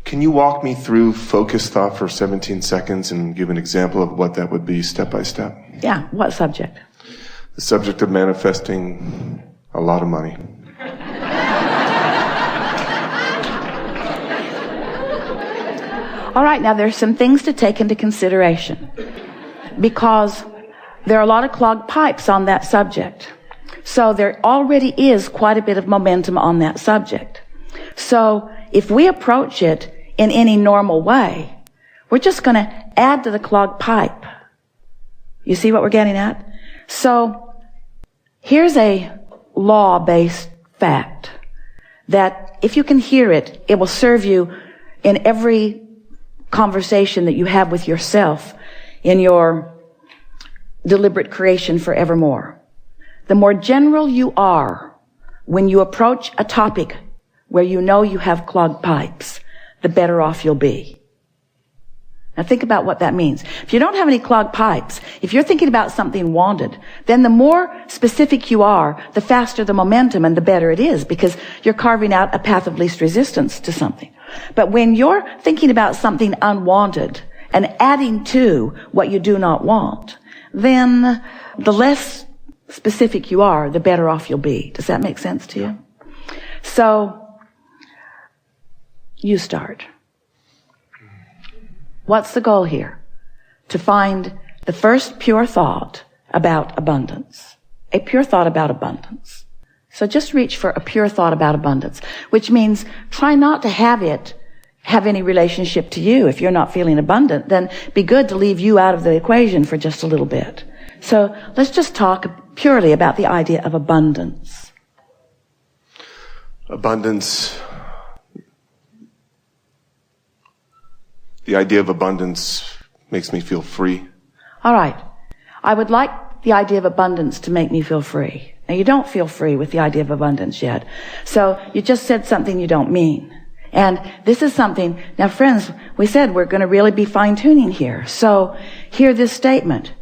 Can you walk me through focused thought for 17 seconds and give an example of what that would be step by step? Yeah, what subject? The subject of manifesting a lot of money. All right, now there's some things to take into consideration because there are a lot of clogged pipes on that subject. So there already is quite a bit of momentum on that subject. So if we approach it in any normal way, we're just going to add to the clogged pipe. You see what we're getting at? So here's a law-based fact that if you can hear it, it will serve you in every conversation that you have with yourself in your deliberate creation forevermore. The more general you are when you approach a topic where you know you have clogged pipes, the better off you'll be. Now think about what that means. If you don't have any clogged pipes, if you're thinking about something wanted, then the more specific you are, the faster the momentum and the better it is because you're carving out a path of least resistance to something. But when you're thinking about something unwanted and adding to what you do not want, then the less specific you are, the better off you'll be. Does that make sense to you? So, you start. What's the goal here? To find the first pure thought about abundance. A pure thought about abundance. So just reach for a pure thought about abundance, which means try not to have it have any relationship to you. If you're not feeling abundant, then be good to leave you out of the equation for just a little bit. So let's just talk purely about the idea of abundance. Abundance. The idea of abundance makes me feel free. All right. I would like the idea of abundance to make me feel free. Now, you don't feel free with the idea of abundance yet. So you just said something you don't mean. And this is something, now friends, we said we're going to really be fine-tuning here. So hear this statement.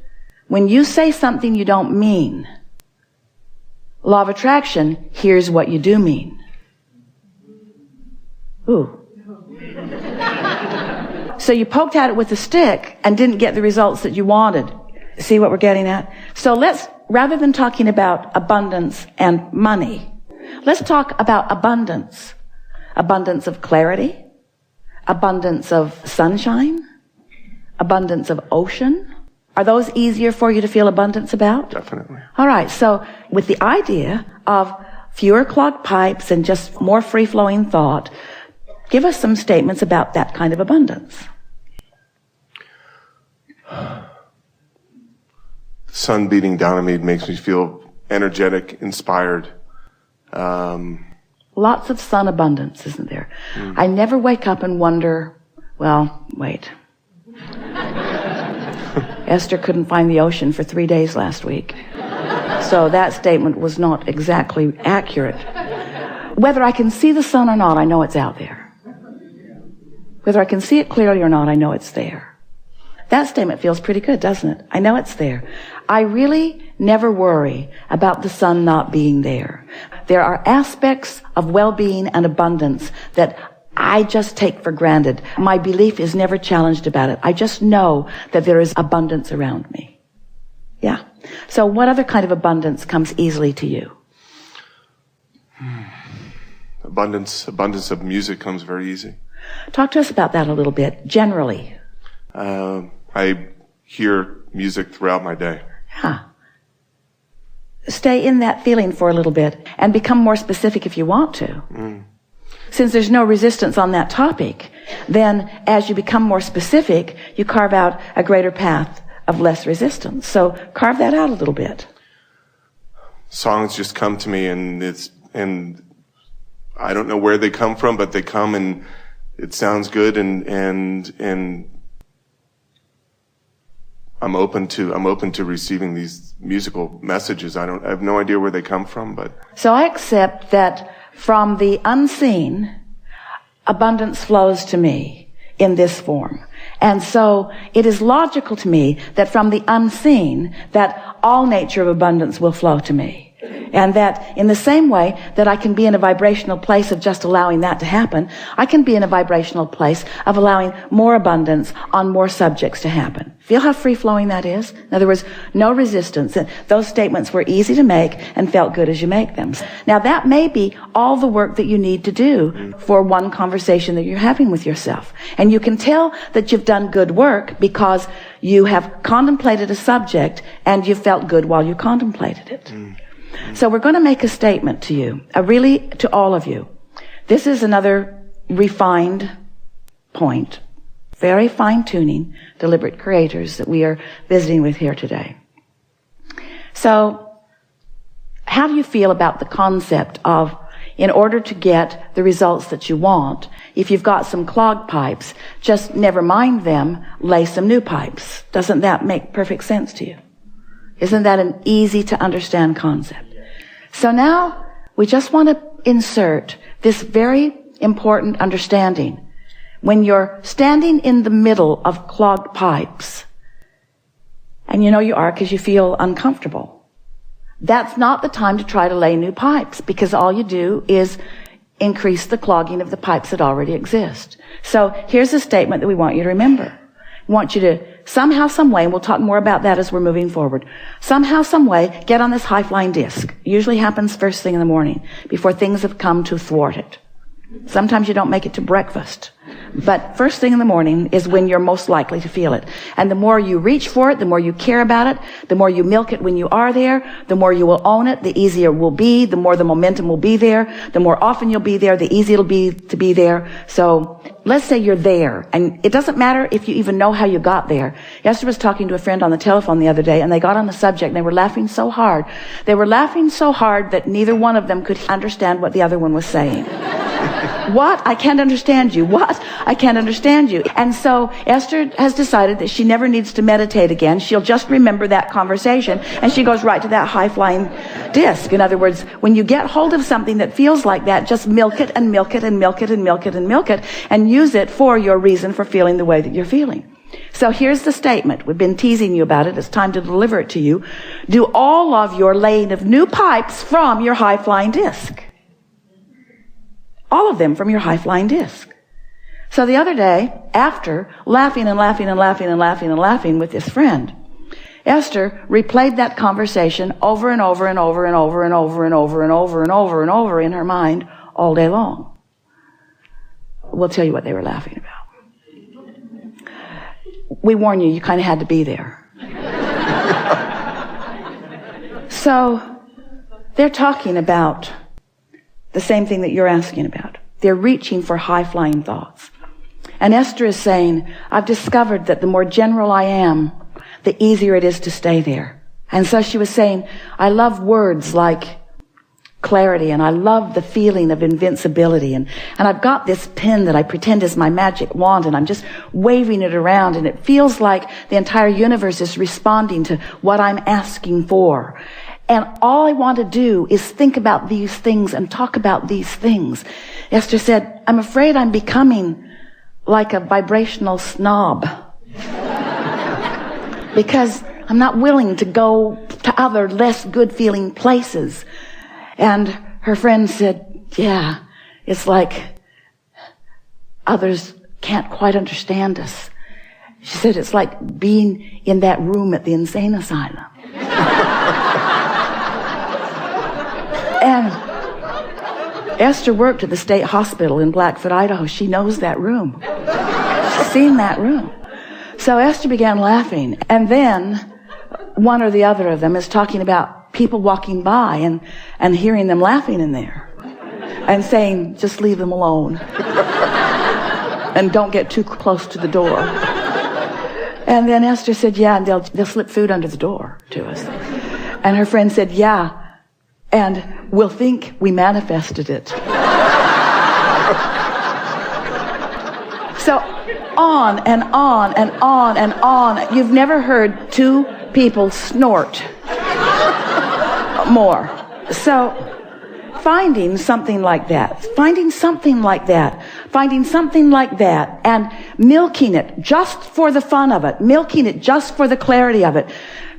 When you say something you don't mean, law of attraction, here's what you do mean. Ooh. So you poked at it with a stick and didn't get the results that you wanted. See what we're getting at? So let's, rather than talking about abundance and money, let's talk about abundance. Abundance of clarity, abundance of sunshine, abundance of ocean. Are those easier for you to feel abundance about? Definitely. All right. So with the idea of fewer clogged pipes and just more free-flowing thought, give us some statements about that kind of abundance. The sun beating down on me makes me feel energetic, inspired. Lots of sun abundance, isn't there? I never wake up and wonder, well, wait. Esther couldn't find the ocean for 3 days last week. So that statement was not exactly accurate. Whether I can see the sun or not, I know it's out there. Whether I can see it clearly or not, I know it's there. That statement feels pretty good, doesn't it? I know it's there. I really never worry about the sun not being there. There are aspects of well-being and abundance that I just take for granted. My belief is never challenged about it. I just know that there is abundance around me. Yeah. So what other kind of abundance comes easily to you? Abundance of music comes very easy. Talk to us about that a little bit, generally. I hear music throughout my day. Yeah. Stay in that feeling for a little bit and become more specific if you want to. Since there's no resistance on that topic, then as you become more specific, you carve out a greater path of less resistance. So carve that out a little bit. Songs just come to me and I don't know where they come from, but they come and it sounds good and I'm open to receiving these musical messages. I have no idea where they come from, but. So I accept that from the unseen, abundance flows to me in this form. And so it is logical to me that from the unseen, that all nature of abundance will flow to me. And that in the same way that I can be in a vibrational place of just allowing that to happen, I can be in a vibrational place of allowing more abundance on more subjects to happen. Feel how free-flowing that is? In other words, no resistance. Those statements were easy to make and felt good as you make them. Now that may be all the work that you need to do for one conversation that you're having with yourself. And you can tell that you've done good work because you have contemplated a subject and you felt good while you contemplated it. So we're going to make a statement to you, really to all of you. This is another refined point, very fine-tuning, deliberate creators that we are visiting with here today. So how do you feel about the concept of, in order to get the results that you want, if you've got some clogged pipes, just never mind them, lay some new pipes? Doesn't that make perfect sense to you? Isn't that an easy to understand concept? So now we just want to insert this very important understanding. When you're standing in the middle of clogged pipes, and you know you are because you feel uncomfortable, that's not the time to try to lay new pipes, because all you do is increase the clogging of the pipes that already exist. So here's a statement that we want you to remember. We want you to somehow, some way, and we'll talk more about that as we're moving forward, somehow, some way, get on this high-flying disc. Usually happens first thing in the morning, before things have come to thwart it. Sometimes you don't make it to breakfast. But first thing in the morning is when you're most likely to feel it. And the more you reach for it, the more you care about it, the more you milk it when you are there, the more you will own it, the easier it will be, the more the momentum will be there, the more often you'll be there, the easier it'll be to be there. So let's say you're there, and it doesn't matter if you even know how you got there. Esther was talking to a friend on the telephone the other day, and they got on the subject, and they were laughing so hard. They were laughing so hard that neither one of them could understand what the other one was saying. What? I can't understand you. What? I can't understand you. And so Esther has decided that she never needs to meditate again. She'll just remember that conversation, and she goes right to that high-flying disc. In other words, when you get hold of something that feels like that, just milk it and milk it and milk it and milk it and milk it, and use it for your reason for feeling the way that you're feeling. So here's the statement. We've been teasing you about it. It's time to deliver it to you. Do all of your laying of new pipes from your high-flying disc. All of them from your high-flying disc. So the other day, after laughing and laughing and laughing and laughing and laughing with this friend, Esther replayed that conversation over and over and over and over and over and over and over and over and over in her mind all day long. We'll tell you what they were laughing about. We warn you, you kind of had to be there. So they're talking about the same thing that you're asking about. They're reaching for high-flying thoughts. And Esther is saying, I've discovered that the more general I am, the easier it is to stay there. And so she was saying, I love words like clarity, and I love the feeling of invincibility. And I've got this pen that I pretend is my magic wand, and I'm just waving it around, and it feels like the entire universe is responding to what I'm asking for. And all I want to do is think about these things and talk about these things. Esther said, I'm afraid I'm becoming like a vibrational snob. Because I'm not willing to go to other less good feeling places. And her friend said, yeah, it's like others can't quite understand us. She said, it's like being in that room at the insane asylum. And Esther worked at the state hospital in Blackfoot, Idaho. She knows that room. She's seen that room. So Esther began laughing. And then one or the other of them is talking about people walking by and hearing them laughing in there and saying, just leave them alone. And don't get too close to the door. And then Esther said, yeah, and they'll slip food under the door to us. And her friend said, yeah, and we'll think we manifested it. So on and on and on and on. You've never heard two people snort more. So finding something like that, and milking it just for the fun of it, milking it just for the clarity of it,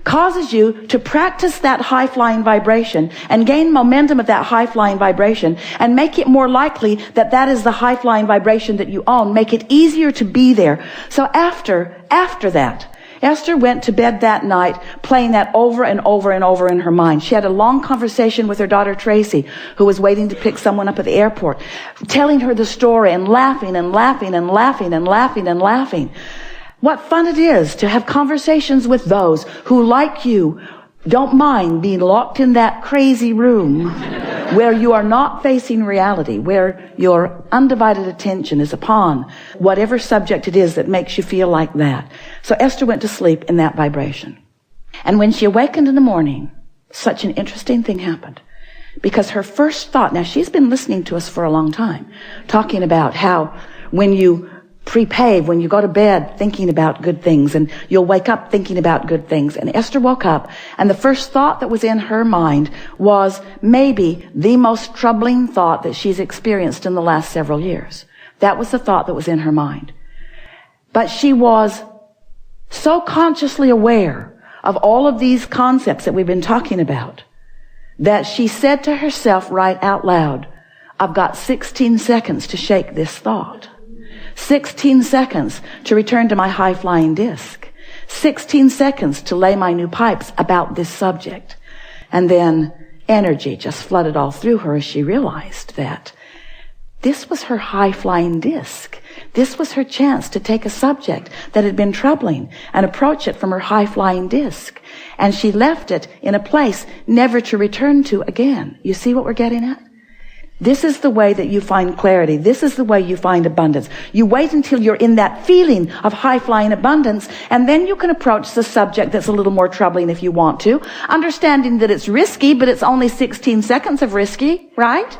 causes you to practice that high-flying vibration and gain momentum of that high-flying vibration and make it more likely that that is the high-flying vibration that you own. Make it easier to be there. So after that, Esther went to bed that night playing that over and over and over in her mind. She had a long conversation with her daughter Tracy, who was waiting to pick someone up at the airport, telling her the story and laughing and laughing and laughing and laughing and laughing. What fun it is to have conversations with those who, like you, don't mind being locked in that crazy room where you are not facing reality, where your undivided attention is upon whatever subject it is that makes you feel like that. So Esther went to sleep in that vibration. And when she awakened in the morning, such an interesting thing happened. Because her first thought, now she's been listening to us for a long time, talking about how when you prepave, when you go to bed thinking about good things, and you'll wake up thinking about good things. And Esther woke up, and the first thought that was in her mind was maybe the most troubling thought that she's experienced in the last several years. That was the thought that was in her mind. But she was so consciously aware of all of these concepts that we've been talking about that she said to herself right out loud, I've got 16 seconds to shake this thought. 16 seconds to return to my high-flying disc. 16 seconds to lay my new pipes about this subject. And then energy just flooded all through her as she realized that this was her high-flying disc. This was her chance to take a subject that had been troubling and approach it from her high-flying disc. And she left it in a place never to return to again. You see what we're getting at? This is the way that you find clarity. This is the way you find abundance. You wait until you're in that feeling of high-flying abundance, and then you can approach the subject that's a little more troubling if you want to, understanding that it's risky, but it's only 16 seconds of risky, right?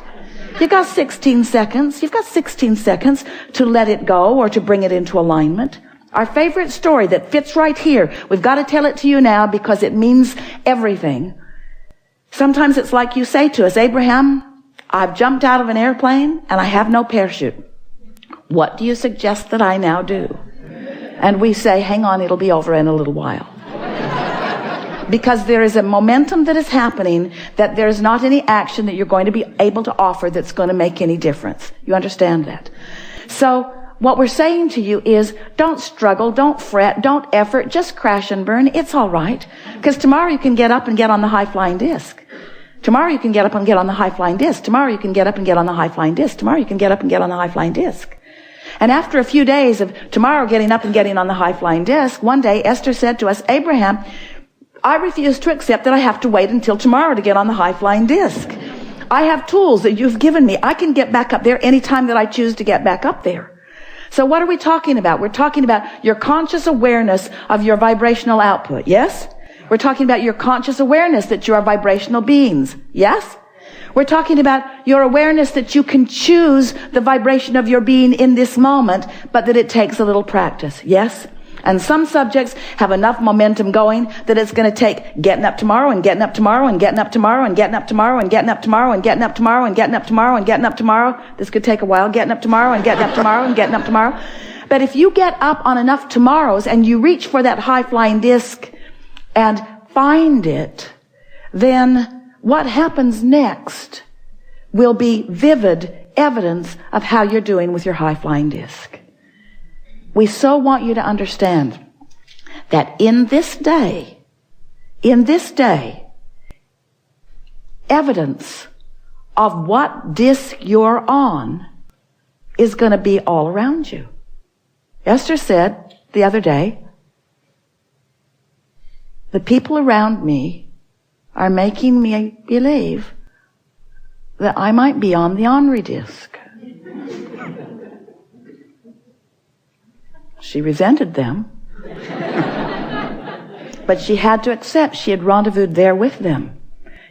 You've got 16 seconds. You've got 16 seconds to let it go or to bring it into alignment. Our favorite story that fits right here, we've got to tell it to you now because it means everything. Sometimes it's like you say to us, Abraham, I've jumped out of an airplane and I have no parachute. What do you suggest that I now do? And we say, hang on, it'll be over in a little while. Because there is a momentum that is happening that there is not any action that you're going to be able to offer that's going to make any difference. You understand that? So what we're saying to you is don't struggle, don't fret, don't effort, just crash and burn. It's all right. Because tomorrow you can get up and get on the high-flying disc. Tomorrow you can get up and get on the high-flying disc. Tomorrow you can get up and get on the high-flying disc. Tomorrow you can get up and get on the high-flying disc. And after a few days of tomorrow getting up and getting on the high-flying disc, one day Esther said to us, Abraham, I refuse to accept that I have to wait until tomorrow to get on the high-flying disc. I have tools that you've given me. I can get back up there anytime that I choose to get back up there. So what are we talking about? We're talking about your conscious awareness of your vibrational output. Yes? We're talking about your conscious awareness that you are vibrational beings. Yes? We're talking about your awareness that you can choose the vibration of your being in this moment, but that it takes a little practice. Yes? And some subjects have enough momentum going that it's going to take getting up tomorrow and getting up tomorrow and getting up tomorrow and getting up tomorrow and getting up tomorrow and getting up tomorrow and getting up tomorrow and getting up tomorrow. This could take a while. Getting up tomorrow and getting up tomorrow and getting up tomorrow. But if you get up on enough tomorrows and you reach for that high-flying disc and find it, then what happens next will be vivid evidence of how you're doing with your high-flying disc. We so want you to understand that in this day, evidence of what disc you're on is going to be all around you. Esther said the other day, the people around me are making me believe that I might be on the ornery disc. She resented them, but she had to accept she had rendezvoused there with them.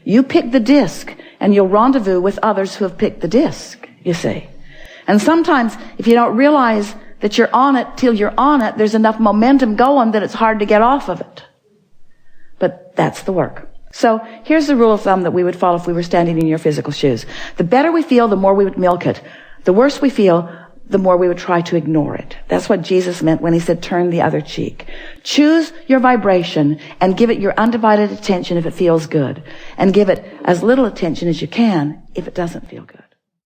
You pick the disc, and you'll rendezvous with others who have picked the disc, you see. And sometimes, if you don't realize that you're on it till you're on it, there's enough momentum going that it's hard to get off of it. But that's the work. So here's the rule of thumb that we would follow if we were standing in your physical shoes. The better we feel, the more we would milk it. The worse we feel, the more we would try to ignore it. That's what Jesus meant when he said, turn the other cheek. Choose your vibration and give it your undivided attention if it feels good. And give it as little attention as you can if it doesn't feel good.